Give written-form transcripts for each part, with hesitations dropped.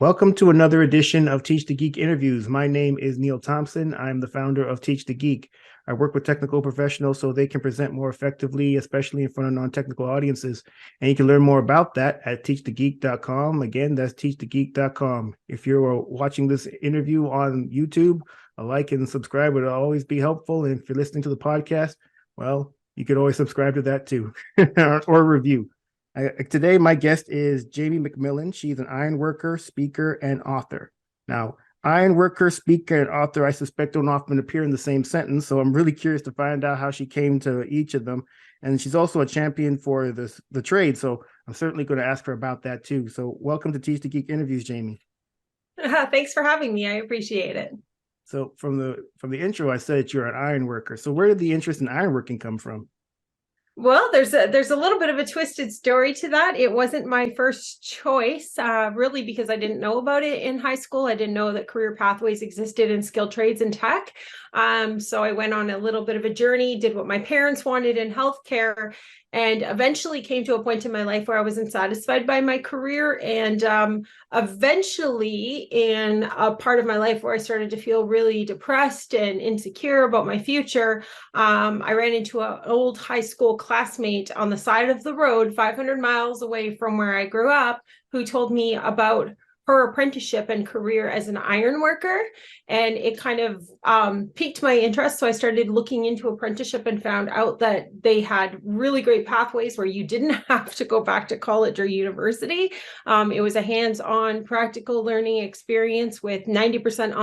Welcome to another edition of Teach the Geek interviews. My name is Neil Thompson. I'm the founder of Teach the Geek. I work with technical professionals so they can present more effectively, especially in front of non-technical audiences. And you can learn more about that at teachthegeek.com. Again, that's teachthegeek.com. If you're watching this interview on YouTube, a like and subscribe would always be helpful. And if you're listening to the podcast, well, you could always subscribe to that too, or review. Today, my guest is Jamie McMillan. She's an ironworker, speaker, and author. Now, ironworker, speaker, and author, I suspect don't often appear in the same sentence, so I'm really curious to find out how she came to each of them. And she's also a champion for the trade, so I'm certainly going to ask her about that too. So welcome to Teach the Geek interviews, Jamie. Thanks for having me. I appreciate it. So from the intro, I said that you're an ironworker. So where did the interest in ironworking come from? Well, there's a little bit of a twisted story to that. It wasn't my first choice, really, because I didn't know about it in high school. I didn't know that career pathways existed in skilled trades and tech. So I went on a little bit of a journey, did what my parents wanted in healthcare, and eventually came to a point in my life where I wasn't satisfied by my career. And eventually, in a part of my life where I started to feel really depressed and insecure about my future, I ran into an old high school classmate on the side of the road, 500 miles away from where I grew up, who told me about her apprenticeship and career as an iron worker. And it kind of piqued my interest. So I started looking into apprenticeship and found out that they had really great pathways where you didn't have to go back to college or university. It was a hands-on practical learning experience with 90%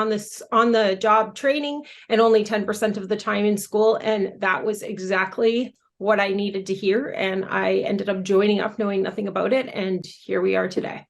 on the job training and only 10% of the time in school. And that was exactly what I needed to hear. And I ended up joining up knowing nothing about it. And here we are today.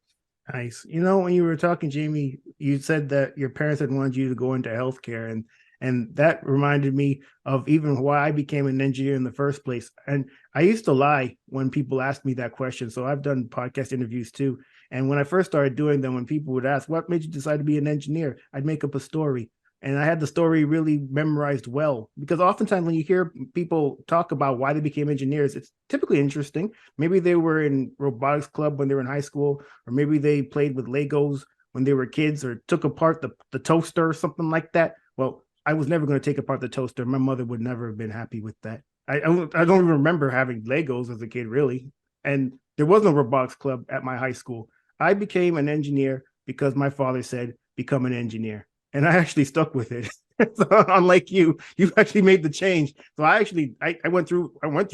Nice. You know, when you were talking, Jamie, you said that your parents had wanted you to go into healthcare, and that reminded me of even why I became an engineer in the first place. And I used to lie when people asked me that question. So I've done podcast interviews too. And when I first started doing them, when people would ask, what made you decide to be an engineer? I'd make up a story. And I had the story really memorized well, because oftentimes when you hear people talk about why they became engineers, it's typically interesting. Maybe they were in robotics club when they were in high school, or maybe they played with Legos when they were kids, or took apart the toaster or something like that. Well, I was never going to take apart the toaster. My mother would never have been happy with that. I don't even remember having Legos as a kid, really. And there was no robotics club at my high school. I became an engineer because my father said, become an engineer. And I actually stuck with it. So unlike you actually made the change. So I went through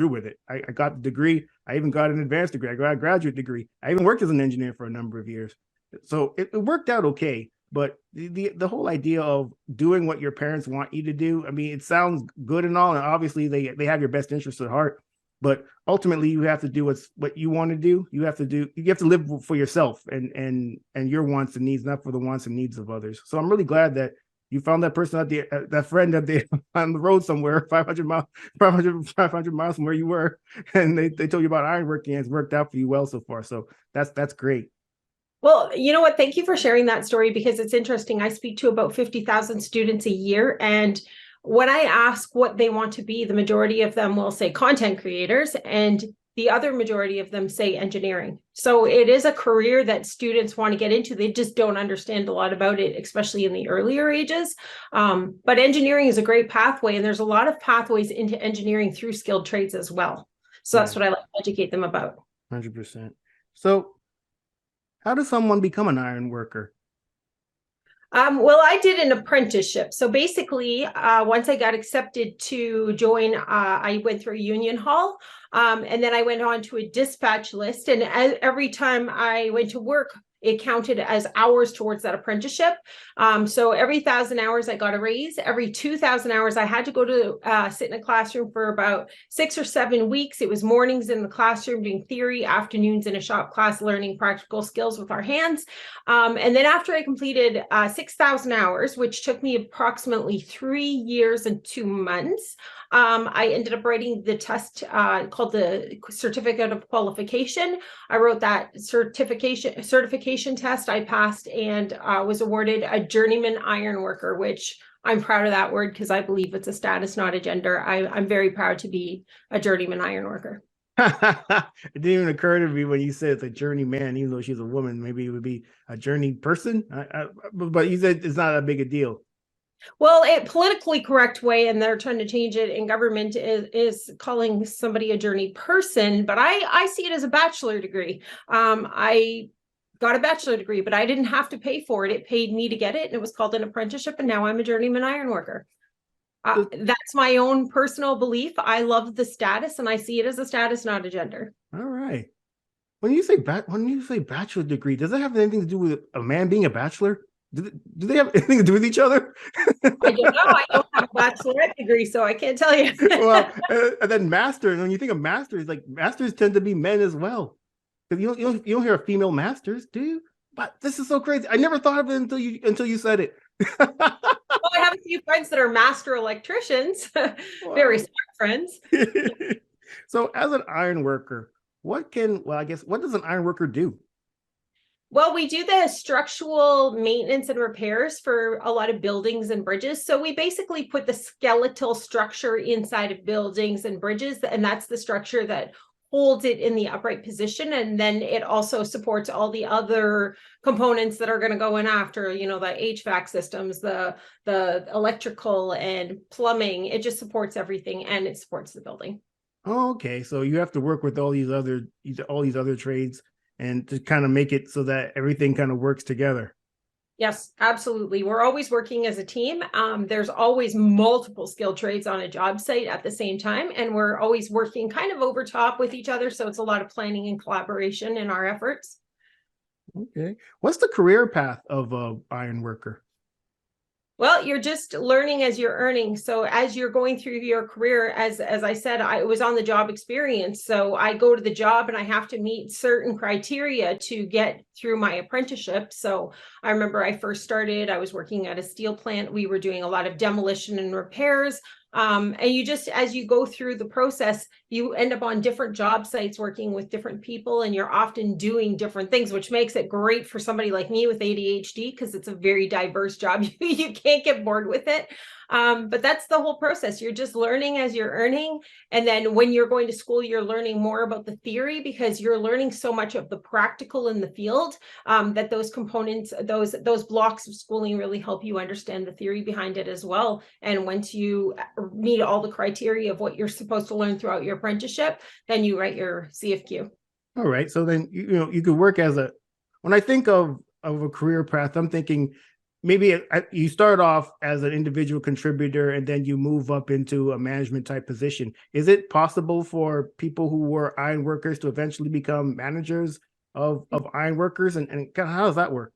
with it. I got the degree. I even got an advanced degree. I got a graduate degree. I even worked as an engineer for a number of years. So it worked out okay. But the whole idea of doing what your parents want you to do, I mean, it sounds good and all, and obviously they have your best interests at heart. But ultimately, you have to do what you want to do. You have to live for yourself and your wants and needs, not for the wants and needs of others. So I'm really glad that you found that person that friend on the road somewhere, 500 miles from where you were, and they told you about ironworking, and it's worked out for you well so far. So that's great. Well, you know what? Thank you for sharing that story, because it's interesting. I speak to about 50,000 students a year, and when I ask what they want to be, the majority of them will say content creators, and the other majority of them say engineering. So it is a career that students want to get into. They just don't understand a lot about it, especially in the earlier ages. But engineering is a great pathway, and there's a lot of pathways into engineering through skilled trades as well. So that's what I like to educate them about. 100%. So how does someone become an iron worker? Well, I did an apprenticeship. So basically, once I got accepted to join, I went through a union hall, and then I went on to a dispatch list. And every time I went to work, it counted as hours towards that apprenticeship. So every 1,000 hours, I got a raise. Every 2,000 hours, I had to go to sit in a classroom for about 6 or 7 weeks. It was mornings in the classroom doing theory, afternoons in a shop class learning practical skills with our hands. And then after I completed 6,000 hours, which took me approximately 3 years and 2 months, I ended up writing the test called the Certificate of Qualification. I wrote that certification test. I passed and was awarded a journeyman iron worker, which I'm proud of that word because I believe it's a status, not a gender. I'm very proud to be a journeyman iron worker. It didn't even occur to me when you said it's a journeyman, even though she's a woman. Maybe it would be a journey person. But you said it's not a big a deal. Well, a politically correct way, and they're trying to change it in government, is calling somebody a journey person. But I see it as a bachelor degree. I got a bachelor degree, but I didn't have to pay for it. It paid me to get it, and it was called an apprenticeship. And now I'm a journeyman ironworker. So, That's my own personal belief. I love the status, and I see it as a status, not a gender. all right. When you say bachelor degree, does that have anything to do with a man being a bachelor? Do they have anything to do with each other? I don't know. I don't have a bachelorette degree, so I can't tell you. Well, and then master. And when you think of masters, like masters tend to be men as well. Because you don't hear of female masters, do you? But this is so crazy. I never thought of it until you said it. Well, I have a few friends that are master electricians, very Wow. smart friends. So as an iron worker, I guess what does an iron worker do? Well, we do the structural maintenance and repairs for a lot of buildings and bridges. So we basically put the skeletal structure inside of buildings and bridges, and that's the structure that holds it in the upright position. And then it also supports all the other components that are going to go in after, the HVAC systems, the electrical and plumbing. It just supports everything, and it supports the building. Oh, okay. So you have to work with all these other trades and to kind of make it so that everything kind of works together. Yes, absolutely. We're always working as a team. There's always multiple skill trades on a job site at the same time, and we're always working kind of over top with each other. So it's a lot of planning and collaboration in our efforts. Okay. What's the career path of a iron worker? Well, you're just learning as you're earning. So as you're going through your career, as I said, I was on the job experience. So I go to the job and I have to meet certain criteria to get through my apprenticeship. So I remember I first started, I was working at a steel plant. We were doing a lot of demolition and repairs. And you just, as you go through the process, you end up on different job sites working with different people, and you're often doing different things, which makes it great for somebody like me with ADHD, because it's a very diverse job. You can't get bored with it. But that's the whole process. You're just learning as you're earning. And then when you're going to school, you're learning more about the theory, because you're learning so much of the practical in the field, that those components, those blocks of schooling really help you understand the theory behind it as well. And once you meet all the criteria of what you're supposed to learn throughout your apprenticeship, then you write your CFQ. All right. So then you could work when I think of a career path, I'm thinking maybe you start off as an individual contributor and then you move up into a management type position. Is it possible for people who were iron workers to eventually become managers of iron workers? And kind of how does that work?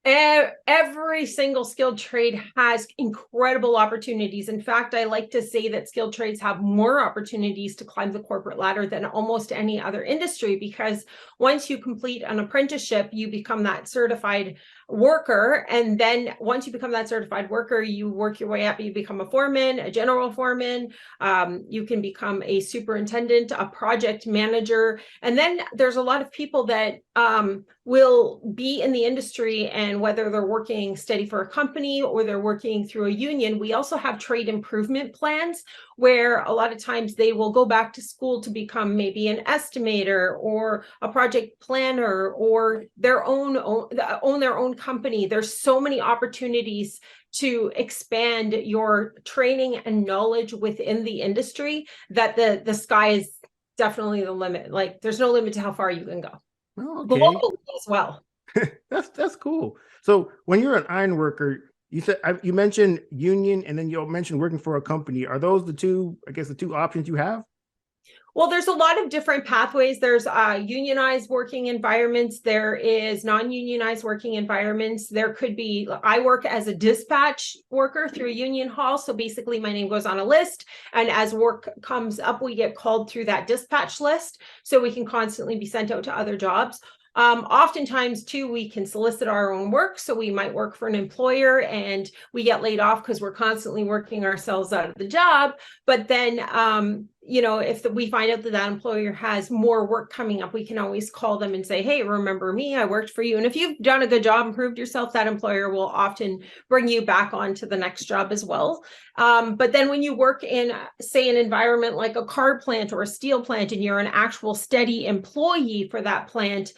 Every single skilled trade has incredible opportunities. In fact, I like to say that skilled trades have more opportunities to climb the corporate ladder than almost any other industry, because once you complete an apprenticeship, you become that certified worker. And then once you become that certified worker, you work your way up. You become a foreman, a general foreman. You can become a superintendent, a project manager. And then there's a lot of people that will be in the industry, and whether they're working steady for a company or they're working through a union, we also have trade improvement plans where a lot of times they will go back to school to become maybe an estimator or a project planner, or own their own company. There's so many opportunities to expand your training and knowledge within the industry that the sky is definitely the limit. Like, there's no limit to how far you can go. Oh, okay. Globally as well. That's cool. So when you're an iron worker, you mentioned union, and then you mentioned working for a company. Are those the two options you have? Well, there's a lot of different pathways. There's unionized working environments. There is non-unionized working environments. There could be, I work as a dispatch worker through a union hall. So basically my name goes on a list, and as work comes up, we get called through that dispatch list. So we can constantly be sent out to other jobs. Oftentimes too, we can solicit our own work. So we might work for an employer and we get laid off because we're constantly working ourselves out of the job. But then if we find out that that employer has more work coming up, we can always call them and say, hey, remember me, I worked for you. And if you've done a good job and proved yourself, that employer will often bring you back on to the next job as well. But then when you work in, say, an environment like a car plant or a steel plant, and you're an actual steady employee for that plant,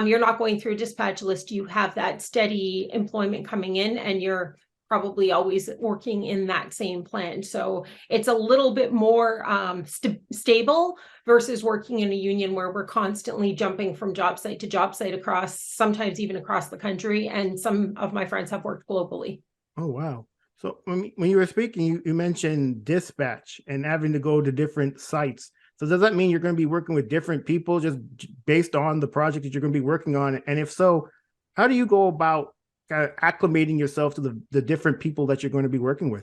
you're not going through a dispatch list. You have that steady employment coming in, and you're probably always working in that same plant. So it's a little bit more stable versus working in a union where we're constantly jumping from job site to job site sometimes even across the country. And some of my friends have worked globally. Oh, wow. So when you were speaking, you mentioned dispatch and having to go to different sites. So does that mean you're going to be working with different people just based on the project that you're going to be working on? And if so, how do you go about acclimating yourself to the different people that you're going to be working with?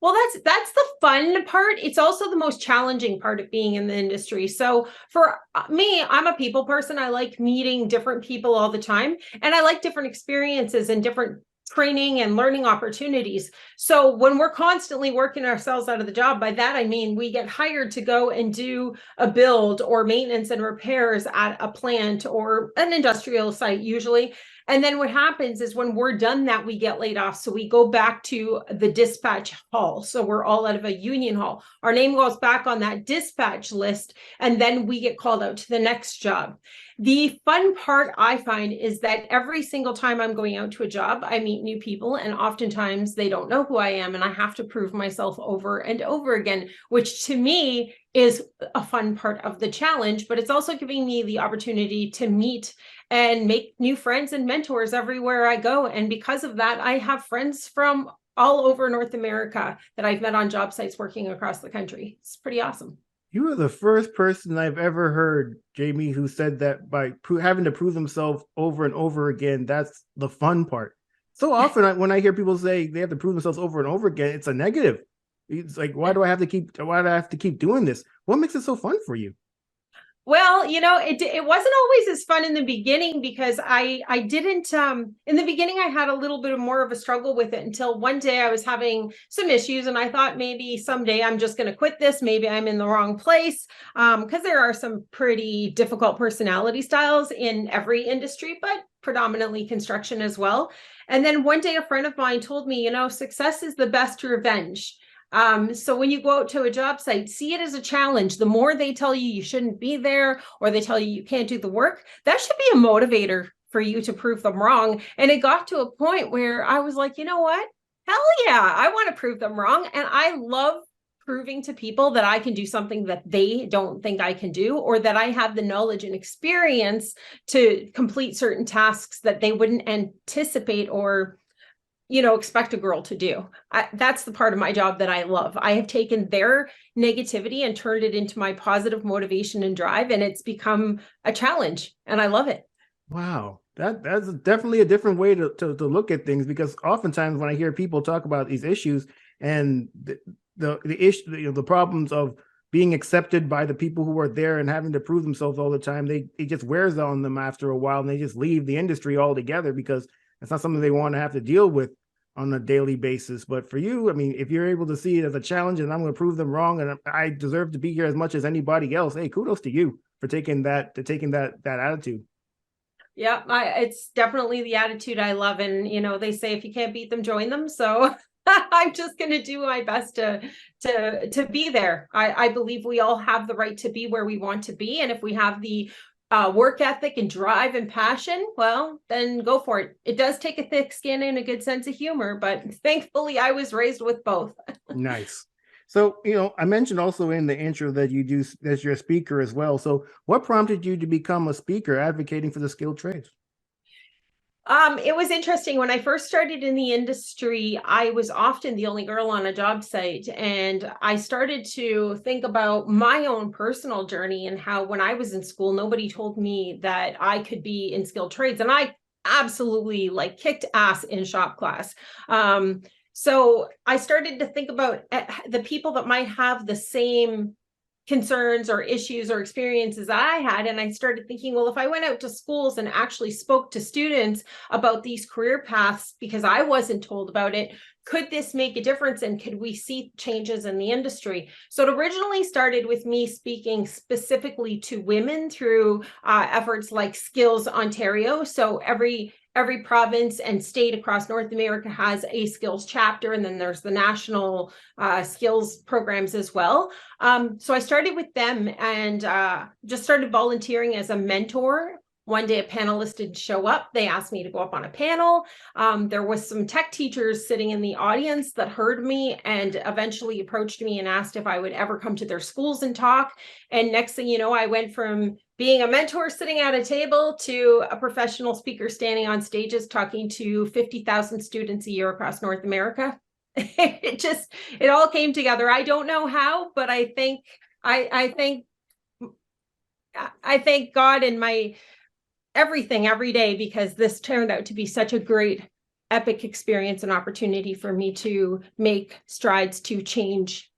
Well, that's the fun part. It's also the most challenging part of being in the industry. So for me, I'm a people person. I like meeting different people all the time, and I like different experiences and different training and learning opportunities. So when we're constantly working ourselves out of the job, by that I mean we get hired to go and do a build or maintenance and repairs at a plant or an industrial site usually. And then what happens is when we're done that, we get laid off. So we go back to the dispatch hall. So we're all out of a union hall. Our name goes back on that dispatch list, and then we get called out to the next job. The fun part I find is that every single time I'm going out to a job, I meet new people, and oftentimes they don't know who I am, and I have to prove myself over and over again, which to me is a fun part of the challenge, but it's also giving me the opportunity to meet and make new friends and mentors everywhere I go. And because of that, I have friends from all over North America that I've met on job sites working across the country. It's pretty awesome. You are the first person I've ever heard, Jamie, who said that by having to prove themselves over and over again, that's the fun part. So often when I hear people say they have to prove themselves over and over again, it's a negative. It's like, why do I have to keep doing this? What makes it so fun for you? Well, it wasn't always as fun in the beginning, because I didn't in the beginning I had a little bit more of a struggle with it until one day I was having some issues, and I thought maybe someday I'm just going to quit this. Maybe I'm in the wrong place, because there are some pretty difficult personality styles in every industry, but predominantly construction as well. And then one day a friend of mine told me, success is the best revenge. So when you go out to a job site, see it as a challenge. The more they tell you you shouldn't be there, or they tell you you can't do the work, that should be a motivator for you to prove them wrong. And it got to a point where I was like, you know what? Hell yeah, I want to prove them wrong. And I love proving to people that I can do something that they don't think I can do, or that I have the knowledge and experience to complete certain tasks that they wouldn't anticipate or expect a girl to do. That's the part of my job that I love. I have taken their negativity and turned it into my positive motivation and drive, and it's become a challenge, and I love it. Wow. That's definitely a different way to look at things, because oftentimes when I hear people talk about these issues and the issue, the problems of being accepted by the people who are there and having to prove themselves all the time, it just wears on them after a while, and they just leave the industry altogether because it's not something they want to have to deal with on a daily basis. But for you, I mean, if you're able to see it as a challenge and I'm going to prove them wrong and I deserve to be here as much as anybody else, hey, kudos to you for taking that attitude. Yeah, it's definitely the attitude I love. And, they say if you can't beat them, join them. So I'm just going to do my best to be there. I believe we all have the right to be where we want to be. And if we have the work ethic and drive and passion, well, then go for it. It does take a thick skin and a good sense of humor, but thankfully I was raised with both. Nice. So, I mentioned also in the intro that you do, as you're a speaker as well. So what prompted you to become a speaker advocating for the skilled trades? It was interesting. When I first started in the industry, I was often the only girl on a job site. And I started to think about my own personal journey and how when I was in school, nobody told me that I could be in skilled trades. And I absolutely kicked ass in shop class. So I started to think about the people that might have the same concerns or issues or experiences I had. And I started thinking, well, if I went out to schools and actually spoke to students about these career paths, because I wasn't told about it, could this make a difference, and could we see changes in the industry? So it originally started with me speaking specifically to women through efforts like Skills Ontario. So every province and state across North America has a skills chapter, and then there's the national skills programs as well. So I started with them and just started volunteering as a mentor. One day a panelist did show up. They asked me to go up on a panel. There was some tech teachers sitting in the audience that heard me and eventually approached me and asked if I would ever come to their schools and talk. And next thing you know, I went from being a mentor sitting at a table to a professional speaker standing on stages talking to 50,000 students a year across North America. It all came together. I don't know how, but I thank God and my everything every day, because this turned out to be such a great epic experience and opportunity for me to make strides to change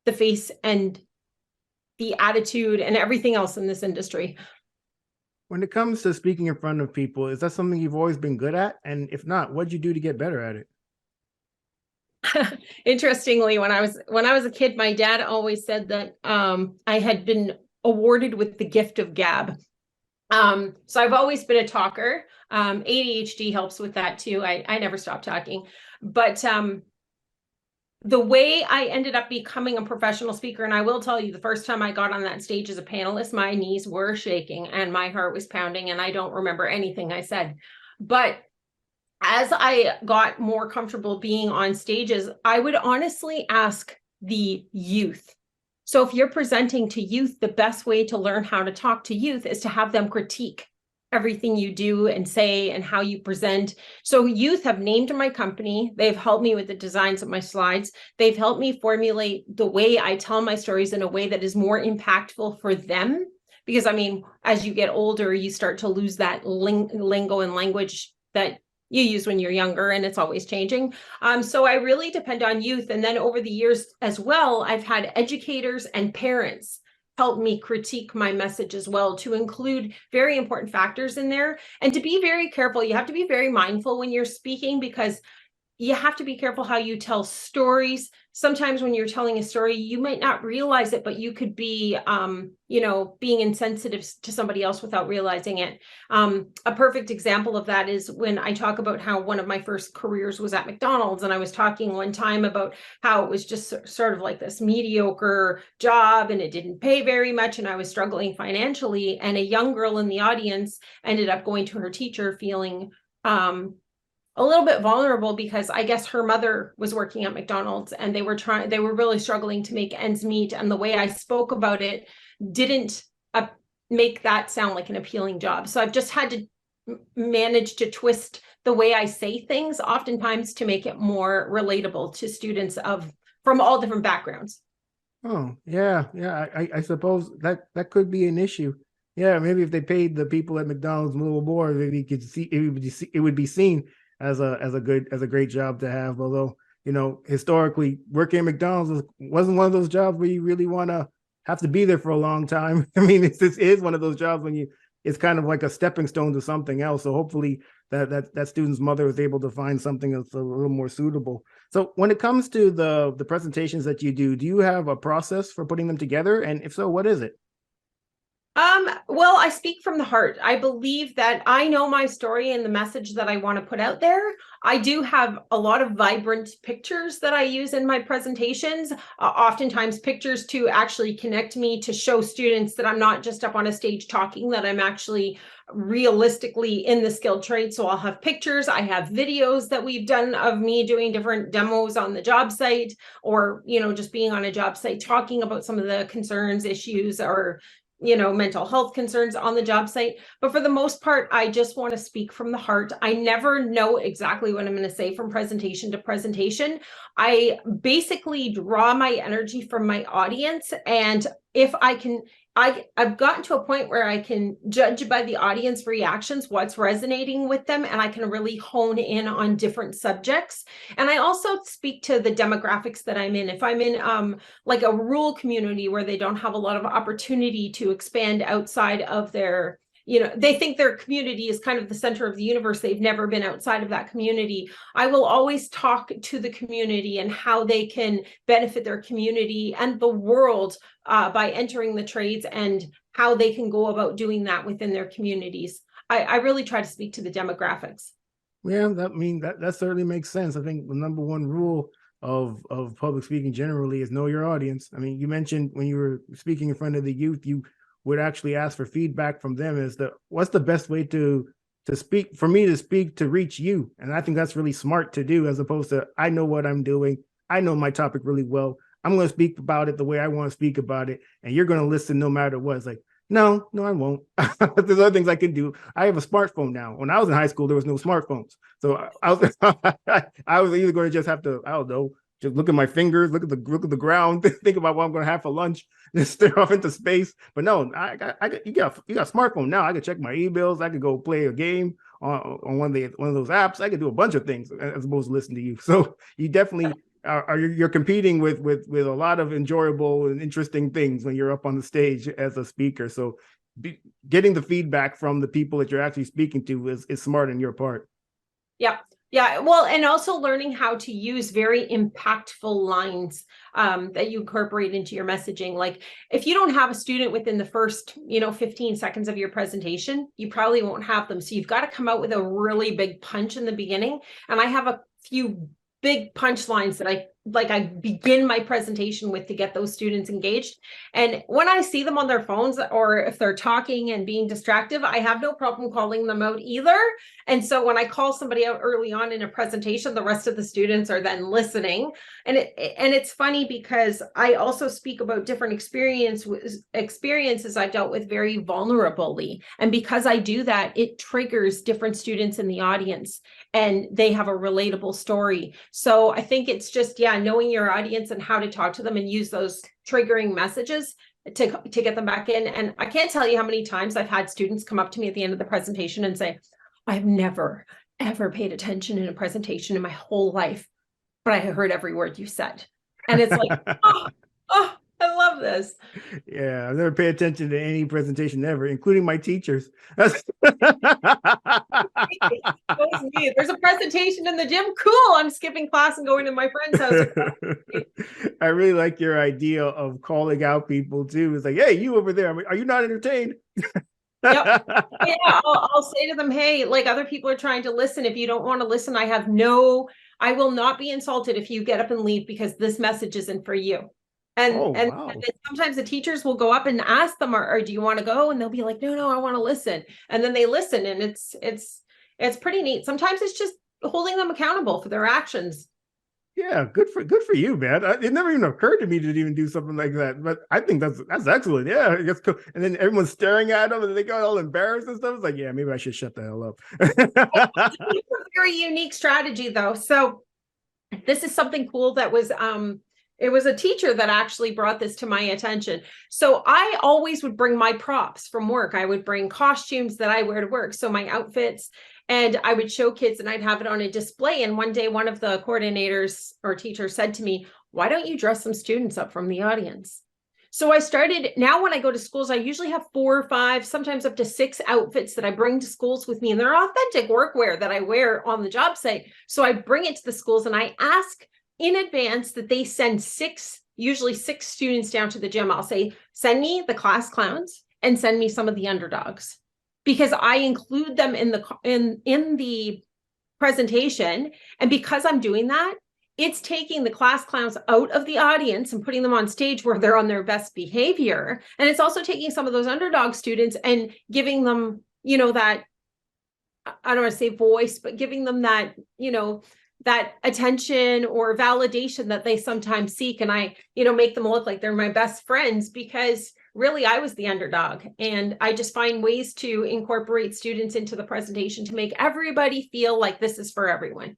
the face and the attitude and everything else in this industry. When it comes to speaking in front of people, is that something you've always been good at? And if not, what'd you do to get better at it? Interestingly, when I was a kid, my dad always said that I had been awarded with the gift of gab. So I've always been a talker. ADHD helps with that too. I never stop talking, but the way I ended up becoming a professional speaker, and I will tell you, the first time I got on that stage as a panelist, my knees were shaking and my heart was pounding, and I don't remember anything I said. But as I got more comfortable being on stages, I would honestly ask the youth. So if you're presenting to youth, the best way to learn how to talk to youth is to have them critique everything you do and say and how you present. So youth have named my company. They've helped me with the designs of my slides. They've helped me formulate the way I tell my stories in a way that is more impactful for them. Because I mean, as you get older, you start to lose that lingo and language that you use when you're younger, and it's always changing. So I really depend on youth. And then over the years as well, I've had educators and parents help me critique my message as well, to include very important factors in there. And to be very careful, you have to be very mindful when you're speaking, because you have to be careful how you tell stories. Sometimes when you're telling a story, you might not realize it, but you could be, being insensitive to somebody else without realizing it. A perfect example of that is when I talk about how one of my first careers was at McDonald's, and I was talking one time about how it was just sort of like this mediocre job and it didn't pay very much, and I was struggling financially. And a young girl in the audience ended up going to her teacher feeling a little bit vulnerable, because I guess her mother was working at McDonald's and they were really struggling to make ends meet. And the way I spoke about it didn't make that sound like an appealing job. So I've just had to manage to twist the way I say things oftentimes to make it more relatable to students from all different backgrounds. Oh, yeah. I suppose that could be an issue. Yeah, maybe if they paid the people at McDonald's a little more, maybe you could see it would be seen as a great job to have. Although, historically, working at McDonald's wasn't one of those jobs where you really want to have to be there for a long time. I mean, it is one of those jobs when it's kind of like a stepping stone to something else. So hopefully that student's mother was able to find something that's a little more suitable. So when it comes to the presentations that you do you have a process for putting them together? And if so, what is it? Well, I speak from the heart. I believe that I know my story and the message that I want to put out there. I do have a lot of vibrant pictures that I use in my presentations, oftentimes pictures to actually connect me, to show students that I'm not just up on a stage talking, that I'm actually realistically in the skilled trade. So I'll have pictures. I have videos that we've done of me doing different demos on the job site, or, just being on a job site, talking about some of the concerns, issues, or mental health concerns on the job site. But for the most part, I just want to speak from the heart. I never know exactly what I'm going to say from presentation to presentation. I basically draw my energy from my audience. And if I can, I've gotten to a point where I can judge by the audience reactions what's resonating with them, and I can really hone in on different subjects. And I also speak to the demographics that I'm in. If I'm in like a rural community where they don't have a lot of opportunity to expand outside of their they think their community is kind of the center of the universe. They've never been outside of that community. I will always talk to the community and how they can benefit their community and the world by entering the trades, and how they can go about doing that within their communities. I really try to speak to the demographics. Yeah, that certainly makes sense. I think the number one rule of public speaking generally is know your audience. I mean, you mentioned when you were speaking in front of the youth, you would actually ask for feedback from them. What's the best way to speak, for me to speak, to reach you? And I think that's really smart to do, as opposed to, I know what I'm doing, I know my topic really well, I'm going to speak about it the way I want to speak about it, and you're going to listen no matter what. It's like, no, I won't. There's other things I can do. I have a smartphone now. When I was in high school, there was no smartphones. So I was I was either going to just have to, I don't know, just look at my fingers, look at the ground, think about what I'm going to have for lunch, just stare off into space. But no, you got a smartphone now. I could check my emails. I could go play a game on one of those apps. I could do a bunch of things as opposed to listen to you. So you definitely you're competing with a lot of enjoyable and interesting things when you're up on the stage as a speaker. So getting the feedback from the people that you're actually speaking to is smart on your part. Yeah. Well, and also learning how to use very impactful lines that you incorporate into your messaging. Like, if you don't have a student within the first 15 seconds of your presentation, you probably won't have them. So you've got to come out with a really big punch in the beginning. And I have a few big punchlines that I begin my presentation with to get those students engaged. And when I see them on their phones, or if they're talking and being distractive, I have no problem calling them out either. And so when I call somebody out early on in a presentation, the rest of the students are then listening. And it's funny because I also speak about different experiences I've dealt with very vulnerably. And because I do that, it triggers different students in the audience, and they have a relatable story. So I think it's just, knowing your audience and how to talk to them and use those triggering messages to get them back in. And I can't tell you how many times I've had students come up to me at the end of the presentation and say, I've never, ever paid attention in a presentation in my whole life, but I heard every word you said. And it's like, oh, I love this. Yeah, I've never paid attention to any presentation ever, including my teachers. There's a presentation in the gym. Cool. I'm skipping class and going to my friend's house. I really like your idea of calling out people too. It's like, hey, you over there, are you not entertained? Yep. Yeah, I'll say to them, hey, like, other people are trying to listen. If you don't want to listen, I will not be insulted if you get up and leave, because this message isn't for you. And sometimes the teachers will go up and ask them, or do you want to go? And they'll be like, no, I want to listen. And then they listen, and it's pretty neat. Sometimes it's just holding them accountable for their actions. Yeah, good for you, man. It never even occurred to me to even do something like that, but I think that's excellent. Yeah, it's cool. And then everyone's staring at them, and they got all embarrassed and stuff. It's like, yeah, maybe I should shut the hell up. It's a very unique strategy, though. So this is something cool that was it was a teacher that actually brought this to my attention. So I always would bring my props from work. I would bring costumes that I wear to work, so my outfits, and I would show kids, and I'd have it on a display. And one day, one of the coordinators or teachers said to me, why don't you dress some students up from the audience? So I started, now when I go to schools, I usually have 4 or 5, sometimes up to 6 outfits that I bring to schools with me, and they're authentic workwear that I wear on the job site. So I bring it to the schools, and I ask in advance that they send usually 6 students down to the gym. I'll say, send me the class clowns and send me some of the underdogs, because I include them in the presentation. And because I'm doing that, it's taking the class clowns out of the audience and putting them on stage where they're on their best behavior. And it's also taking some of those underdog students and giving them, that, I don't want to say voice, but giving them that, that attention or validation that they sometimes seek. And I, make them look like they're my best friends, because really I was the underdog. And I just find ways to incorporate students into the presentation to make everybody feel like this is for everyone.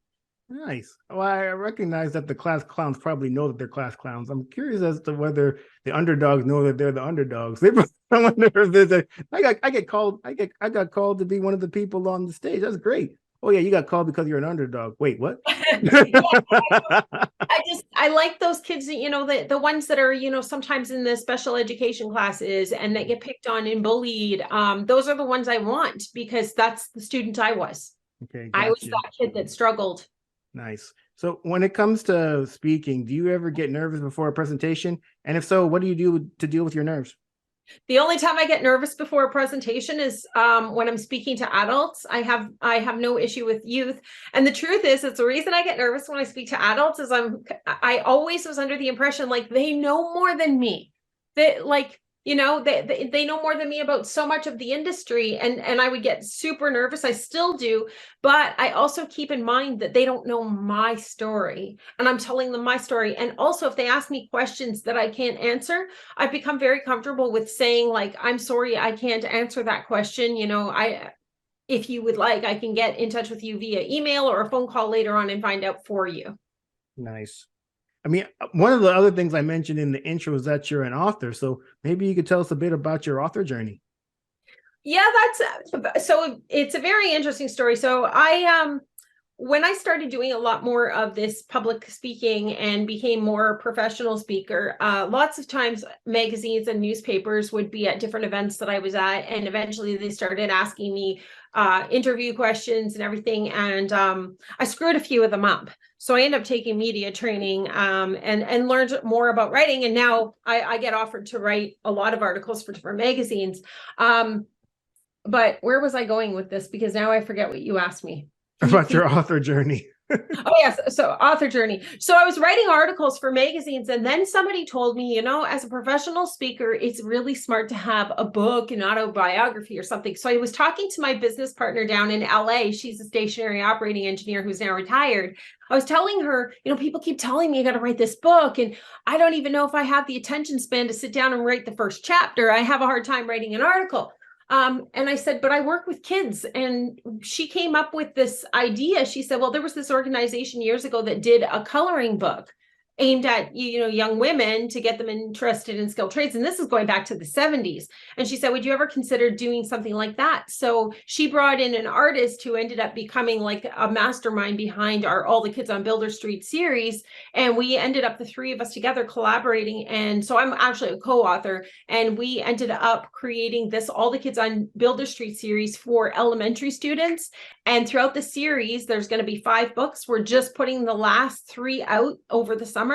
Nice. Well, I recognize that the class clowns probably know that they're class clowns. I'm curious as to whether the underdogs know that they're the underdogs. I wonder if I got called to be one of the people on the stage. That's great. Oh yeah, you got called because you're an underdog. Wait, what? I like those kids that, the ones that are, sometimes in the special education classes and that get picked on and bullied. Those are the ones I want because that's the student I was. Okay, I was gotcha. that kid that struggled. Nice. So when it comes to speaking, do you ever get nervous before a presentation? And if so, what do you do to deal with your nerves? The only time I get nervous before a presentation is when I'm speaking to adults. I have no issue with youth, and the truth is, it's the reason I get nervous when I speak to adults is I always was under the impression like they know more than me. That like they know more than me about so much of the industry, and I would get super nervous. I still do, but I also keep in mind that they don't know my story, and I'm telling them my story. And also, if they ask me questions that I can't answer, I've become very comfortable with saying like, I'm sorry, I can't answer that question. If you would like, I can get in touch with you via email or a phone call later on and find out for you. Nice. I mean, one of the other things I mentioned in the intro is that you're an author. So maybe you could tell us a bit about your author journey. Yeah, so it's a very interesting story. So I when I started doing a lot more of this public speaking and became more professional speaker, lots of times magazines and newspapers would be at different events that I was at, and eventually they started asking me interview questions and everything, and I screwed a few of them up. So I ended up taking media training and learned more about writing, and now I get offered to write a lot of articles for different magazines. But where was I going with this? Because now I forget what you asked me. About your author journey. Oh, yes. So author journey. So I was writing articles for magazines, and then somebody told me, as a professional speaker, it's really smart to have a book, an autobiography or something. So I was talking to my business partner down in LA. She's a stationary operating engineer who's now retired. I was telling her, people keep telling me I got to write this book, and I don't even know if I have the attention span to sit down and write the first chapter. I have a hard time writing an article. And I said, but I work with kids. And she came up with this idea. She said, well, there was this organization years ago that did a coloring book aimed at, young women to get them interested in skilled trades. And this is going back to the 70s. And she said, would you ever consider doing something like that? So she brought in an artist who ended up becoming like a mastermind behind our All the Kids on Builder Street series. And we ended up, the three of us together, collaborating. And so I'm actually a co-author, and we ended up creating this All the Kids on Builder Street series for elementary students. And throughout the series, there's going to be 5 books. We're just putting the last 3 out over the summer.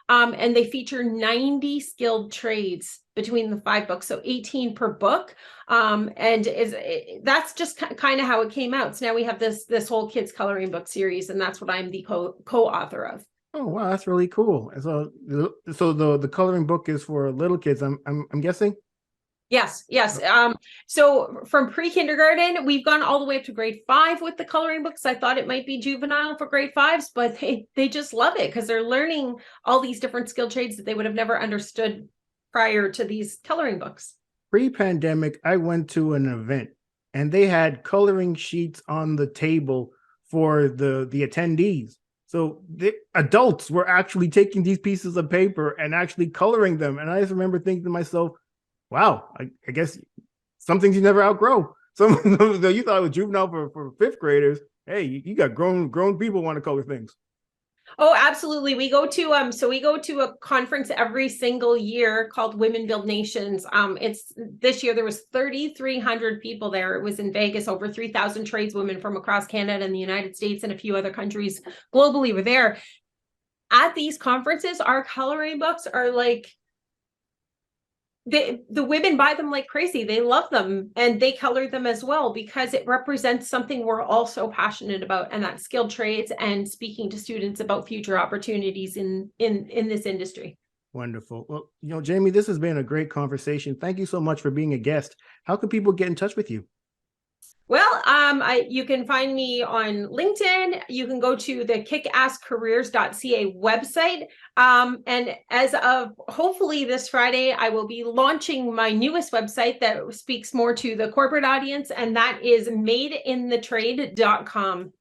And they feature 90 skilled trades between the 5 books, so 18 per book. That's just kind of how it came out. So now we have this whole kids coloring book series, and that's what I'm the co-author of. Oh wow, that's really cool. So the coloring book is for little kids. I'm guessing. Yes. So from pre-kindergarten, we've gone all the way up to grade 5 with the coloring books. I thought it might be juvenile for grade 5s, but they just love it because they're learning all these different skilled trades that they would have never understood prior to these coloring books. Pre-pandemic, I went to an event and they had coloring sheets on the table for the attendees. So the adults were actually taking these pieces of paper and actually coloring them. And I just remember thinking to myself, wow, I guess some things you never outgrow. Some you thought it was juvenile for 5th graders. Hey, you got grown people want to color things. Oh, absolutely. We go to a conference every single year called Women Build Nations. It's this year there was 3,300 people there. It was in Vegas. Over 3,000 tradeswomen from across Canada and the United States and a few other countries globally were there. At these conferences, our coloring books are like, the women buy them like crazy. They love them, and they color them as well because it represents something we're all so passionate about, and that's skilled trades and speaking to students about future opportunities in this industry. Wonderful. Well, Jamie, this has been a great conversation. Thank you so much for being a guest. How can people get in touch with you? Well, you can find me on LinkedIn. You can go to the kickasscareers.ca website. And as of hopefully this Friday, I will be launching my newest website that speaks more to the corporate audience, and that is madeinthetrade.com.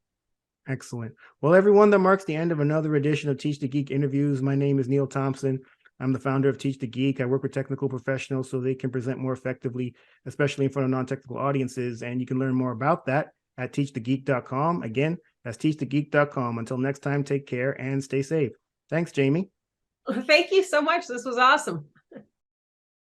Excellent. Well, everyone, that marks the end of another edition of Teach the Geek interviews. My name is Neil Thompson. I'm the founder of Teach the Geek. I work with technical professionals so they can present more effectively, especially in front of non-technical audiences. And you can learn more about that at teachthegeek.com. Again, that's teachthegeek.com. Until next time, take care and stay safe. Thanks, Jamie. Thank you so much. This was awesome.